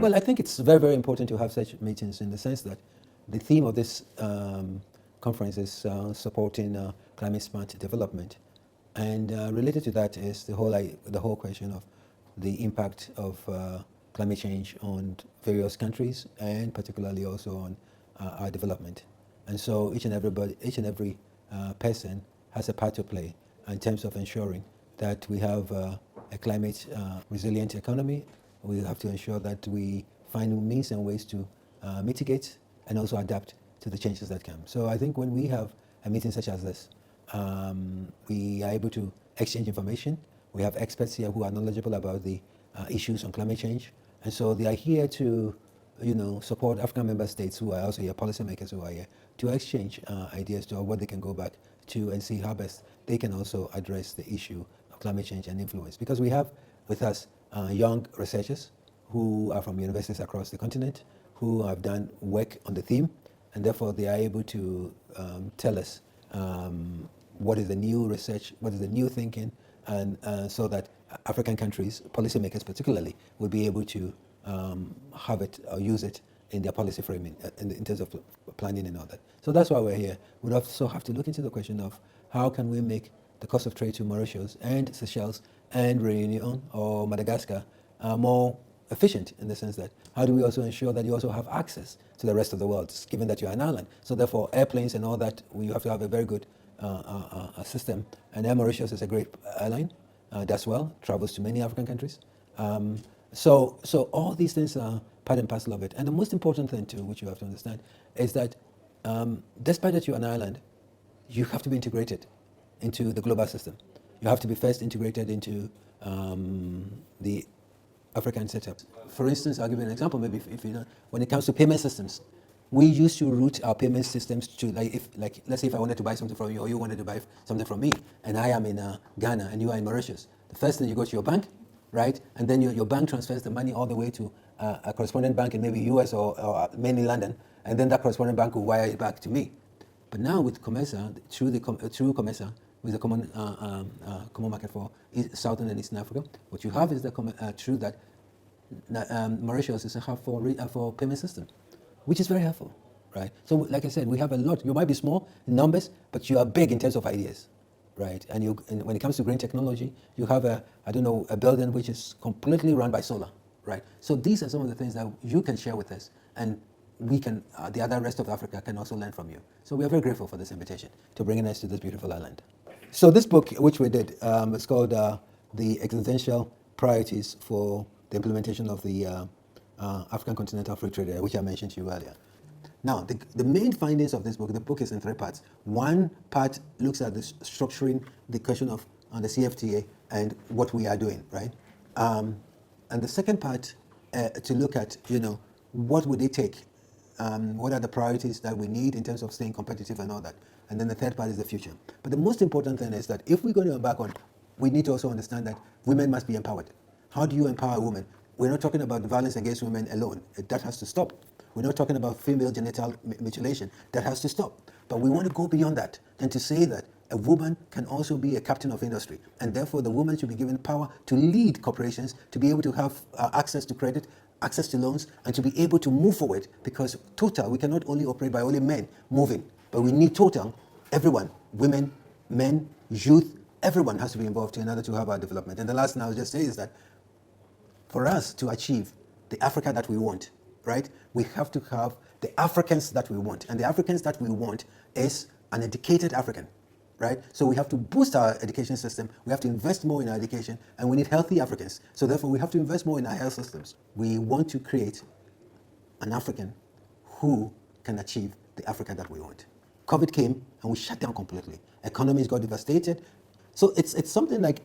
Well, I think it's very, very important to have such meetings in the sense that the theme of this conference is supporting climate smart development. And related to that is the whole question of the impact of climate change on various countries and particularly also on our development. And so each and every person has a part to play in terms of ensuring that we have a climate resilient economy. We have to ensure that we find means and ways to mitigate and also adapt to the changes that come. So I think when we have a meeting such as this, we are able to exchange information. We have experts here who are knowledgeable about the issues on climate change. And so they are here to, support African member states who are also here, policymakers who are here, to exchange ideas to what they can go back to and see how best they can also address the issue of climate change and influence. Because we have with us young researchers who are from universities across the continent, who have done work on the theme, and therefore they are able to tell us what is the new research, what is the new thinking, and so that African countries, policymakers particularly, will be able to have it or use it in their policy framing in terms of planning and all that. So that's why we're here. We also have to look into the question of how can we make the cost of trade to Mauritius and Seychelles and Reunion or Madagascar more efficient, in the sense that how do we also ensure that you also have access to the rest of the world, given that you're an island. So therefore airplanes and all that, you have to have a very good system. And Air Mauritius is a great airline, does well, travels to many African countries. So all these things are part and parcel of it. And the most important thing too, which you have to understand, is that despite that you're an island, you have to be integrated into the global system. You have to be first integrated into the African setup. For instance, I'll give you an example. Maybe if you know, when it comes to payment systems, we used to route our payment systems to let's say if I wanted to buy something from you or you wanted to buy something from me, and I am in Ghana and you are in Mauritius. The first thing, you go to your bank, right, and then your bank transfers the money all the way to a correspondent bank in maybe US or mainly London, and then that correspondent bank will wire it back to me. But now with COMESA, through COMESA, with the common market for Southern and Eastern Africa, what you have is through that Mauritius is a hub for payment system, which is very helpful, right? So like I said, we have a lot. You might be small in numbers, but you are big in terms of ideas, right? And when it comes to green technology, you have a building which is completely run by solar, right? So these are some of the things that you can share with us, and we can, the other rest of Africa can also learn from you. So we are very grateful for this invitation to bringing us to this beautiful island. So this book, which we did, is called The Existential Priorities for the Implementation of the African Continental Free Trade Area, which I mentioned to you earlier. Now, the main findings of this book, the book is in 3 parts. One part looks at the structuring the question of the CFTA and what we are doing, right? And the second part to look at, what would it take? What are the priorities that we need in terms of staying competitive and all that? And then the third part is the future. But the most important thing is that if we're going to embark on, we need to also understand that women must be empowered. How do you empower women? We're not talking about violence against women alone. That has to stop. We're not talking about female genital mutilation. That has to stop. But we want to go beyond that and to say that a woman can also be a captain of industry, and therefore the woman should be given power to lead corporations, to be able to have access to credit, access to loans, and to be able to move forward, because total, we cannot only operate by only men moving, but we need total, everyone, women, men, youth, everyone has to be involved in order to have our development. And the last thing I'll just say is that for us to achieve the Africa that we want, right, we have to have the Africans that we want. And the Africans that we want is an educated African, right? So we have to boost our education system. We have to invest more in our education, and we need healthy Africans. So therefore, we have to invest more in our health systems. We want to create an African who can achieve the Africa that we want. COVID came and we shut down completely. Economies got devastated. So it's something like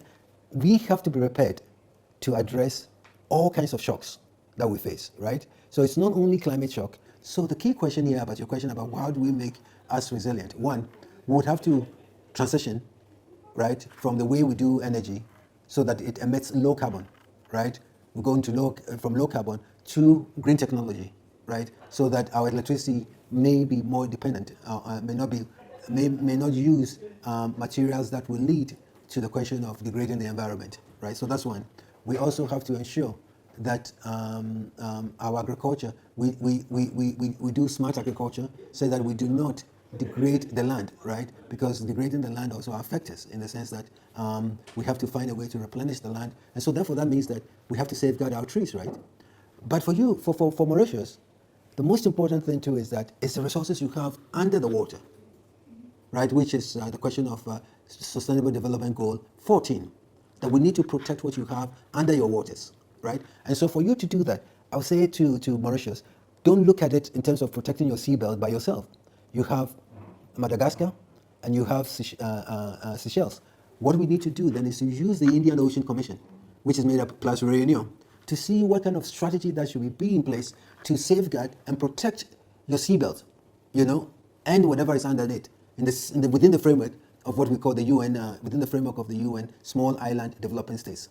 we have to be prepared to address all kinds of shocks that we face, right? So it's not only climate shock. So the key question here about your question about how do we make us resilient? One, we would have to transition, right, from the way we do energy so that it emits low carbon, right? We're going to from low carbon to green technology, right? So that our electricity may be more dependent, may not use materials that will lead to the question of degrading the environment, right? So that's one. We also have to ensure that our agriculture, we do smart agriculture so that we do not degrade the land, right? Because degrading the land also affects us in the sense that we have to find a way to replenish the land. And so therefore that means that we have to safeguard our trees, right? But for you, for Mauritius, the most important thing too is that it's the resources you have under the water, right? Which is the question of Sustainable Development Goal 14, that we need to protect what you have under your waters, right? And so for you to do that, I'll say to Mauritius, don't look at it in terms of protecting your seabelt by yourself. You have Madagascar and you have Seychelles. What we need to do then is to use the Indian Ocean Commission, which is made up plus Réunion, to see what kind of strategy that should be in place to safeguard and protect your seabelt, and whatever is under it within the framework of what we call the UN, within the framework of the UN Small Island Developing States.